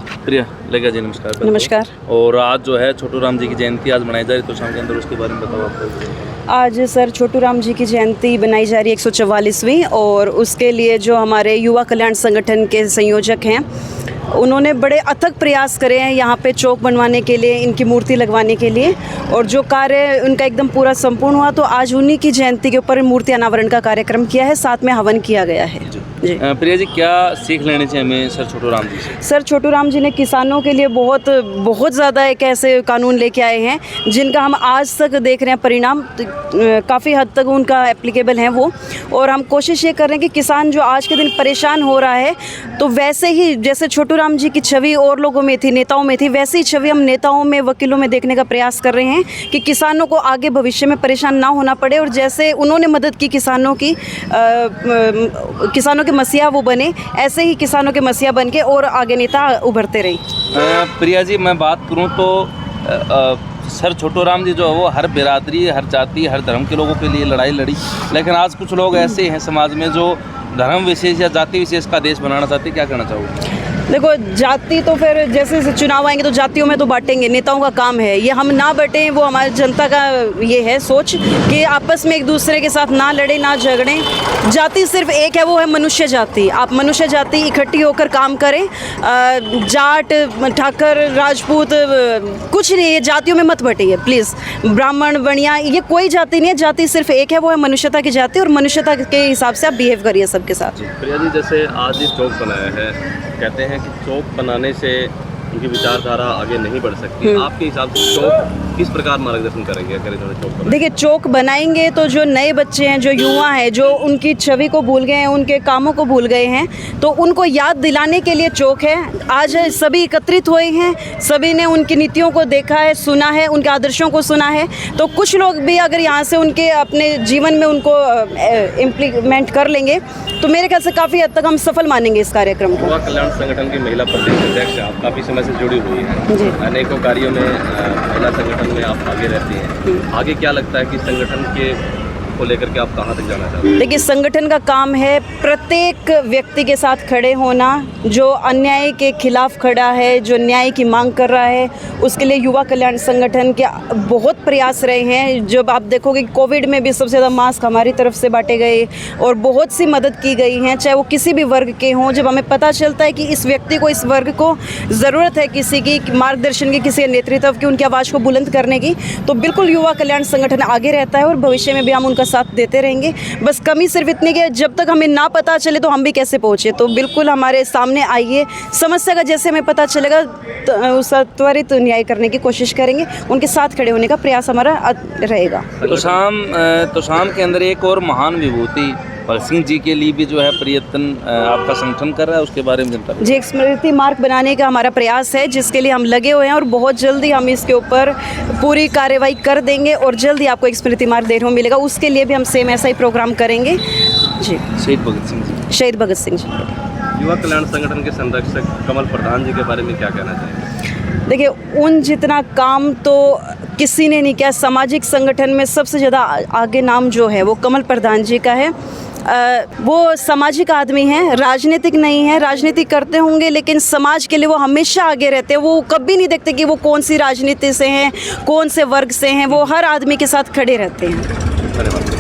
प्रिया लेगा जी, नमस्कार। नमस्कार। और आज जो है छोटू राम जी की जयंती आज मनाई जा रही है तोशाम के अंदर, उसके बारे में बताओ आपको। आज सर छोटू राम जी की जयंती बनाई जा रही है 144वीं, और उसके लिए जो हमारे युवा कल्याण संगठन के संयोजक हैं उन्होंने बड़े अथक प्रयास करे हैं यहाँ पे चौक बनवाने के लिए, इनकी मूर्ति लगवाने के लिए, और जो कार्य उनका एकदम पूरा संपूर्ण हुआ। तो आज उन्हीं की जयंती के ऊपर मूर्ति अनावरण का कार्यक्रम किया है, साथ में हवन किया गया है जी। प्रिया जी, क्या सीख लेनी चाहिए हमें सर छोटू राम जी से? सर छोटू राम जी ने किसानों के लिए बहुत ज़्यादा एक ऐसे कानून लेके आए हैं जिनका हम आज तक देख रहे हैं परिणाम, काफ़ी हद तक उनका एप्लीकेबल है वो। और हम कोशिश ये कर रहे हैं कि किसान जो आज के दिन परेशान हो रहा है, तो वैसे ही जैसे छोटू राम जी की छवि और लोगों में थी, नेताओं में थी, वैसे ही छवि हम नेताओं में, वकीलों में देखने का प्रयास कर रहे हैं कि किसानों को आगे भविष्य में परेशान ना होना पड़े, और जैसे उन्होंने मदद की किसानों के मसीहा वो बने, ऐसे ही किसानों के मसीहा बन के और आगे नेता उभरते रहे। प्रिया जी, मैं बात करूं तो सर छोटू राम जी जो है वो हर बिरादरी, हर जाति, हर धर्म के लोगों के लिए लड़ाई लड़ी, लेकिन आज कुछ लोग ऐसे हैं समाज में जो धर्म विशेष या जाति विशेष का देश बनाना चाहते हैं, क्या कहना चाहोगे? देखो, जाति तो फिर जैसे चुनाव आएंगे तो जातियों में तो बांटेंगे, नेताओं का काम है ये, हम ना बटें, वो हमारी जनता का ये है सोच कि आपस में एक दूसरे के साथ ना लड़े ना झगड़ें। जाति सिर्फ एक है, वो है मनुष्य जाति। आप मनुष्य जाति इकट्ठी होकर काम करें, जाट, ठाकर, राजपूत कुछ नहीं है, जातियों में मत बटिए प्लीज़। ब्राह्मण, बनिया, ये कोई जाति नहीं है, जाति सिर्फ एक है, वो है मनुष्यता की जाति, और मनुष्यता के हिसाब से आप बिहेव करिए सबके साथ। प्रिया जी, जैसे आज ये चौक बनाया है, कहते हैं कि चौक बनाने से उनकी विचारधारा आगे नहीं बढ़ सकती, आपके हिसाब से चौक किस प्रकार मार्गदर्शन करेंगे अगर इन्होंने चौक बनाया? देखिए, चौक बनाएंगे तो जो नए बच्चे हैं, जो युवा हैं, जो उनकी छवि को भूल गए हैं, उनके कामों को भूल गए हैं, तो उनको याद दिलाने के लिए चौक है। आज सभी एकत्रित हुए हैं, सभी ने उनकी नीतियों को देखा है, सुना है, उनके आदर्शों को सुना है, तो कुछ लोग भी अगर यहाँ से उनके अपने जीवन में उनको इम्प्लीमेंट कर लेंगे तो मेरे ख्याल से काफ़ी हद तक हम सफल मानेंगे इस कार्यक्रम को। युवा कल्याण संगठन की महिला प्रदेश अध्यक्ष, आप काफ़ी समय से जुड़ी हुई हैं जी। अनेकों कार्यों में, महिला संगठन में आप आगे रहती हैं, आगे क्या लगता है कि संगठन के को लेकर के आप कहाँ तक जाना चाहते हैं? देखिए, संगठन का काम है प्रत्येक व्यक्ति के साथ खड़े होना, जो अन्याय के खिलाफ खड़ा है, जो न्याय की मांग कर रहा है, उसके लिए युवा कल्याण संगठन के बहुत प्रयास रहे हैं। जब आप देखोगे कोविड में भी सबसे ज़्यादा मास्क हमारी तरफ से बांटे गए और बहुत सी मदद की गई हैं, चाहे वो किसी भी वर्ग के हों। जब हमें पता चलता है कि इस व्यक्ति को, इस वर्ग को ज़रूरत है किसी की मार्गदर्शन की, किसी नेतृत्व की, उनकी आवाज़ को बुलंद करने की, तो बिल्कुल युवा कल्याण संगठन आगे रहता है और भविष्य में भी हम उनका साथ देते रहेंगे। बस कमी सिर्फ इतनी कि जब तक हमें ना पता चले तो हम भी कैसे पहुँचे, तो बिल्कुल हमारे सामने आइए, समस्या का जैसे हमें पता चलेगा तो उस त्वरित न्याय करने की कोशिश करेंगे, उनके साथ खड़े होने का प्रयास हमारा रहेगा। तो शाम के अंदर एक और महान विभूति भगत सिंह जी के लिए भी जो है प्रयत्न आपका संगठन कर रहा है, उसके बारे में जनता जी, एक स्मृति मार्ग बनाने का हमारा प्रयास है, जिसके लिए हम लगे हुए हैं, और बहुत जल्दी हम इसके ऊपर पूरी कार्रवाई कर देंगे और जल्दी आपको एक स्मृति मार्ग देखने को मिलेगा। उसके लिए भी हम सेम ऐसा ही प्रोग्राम करेंगे जी। शहीद भगत सिंह जी। शहीद भगत सिंह जी। युवा कल्याण संगठन के संरक्षक कमल प्रधान जी के बारे में क्या कहना चाहेंगे? देखिए, उन जितना काम तो किसी ने नहीं किया। सामाजिक संगठन में सबसे ज़्यादा आगे नाम जो है वो कमल प्रधान जी का है। वो सामाजिक आदमी हैं, राजनीतिक नहीं है। राजनीति करते होंगे लेकिन समाज के लिए वो हमेशा आगे रहते हैं। वो कभी नहीं देखते कि वो कौन सी राजनीति से हैं, कौन से वर्ग से हैं, वो हर आदमी के साथ खड़े रहते हैं। धन्यवाद।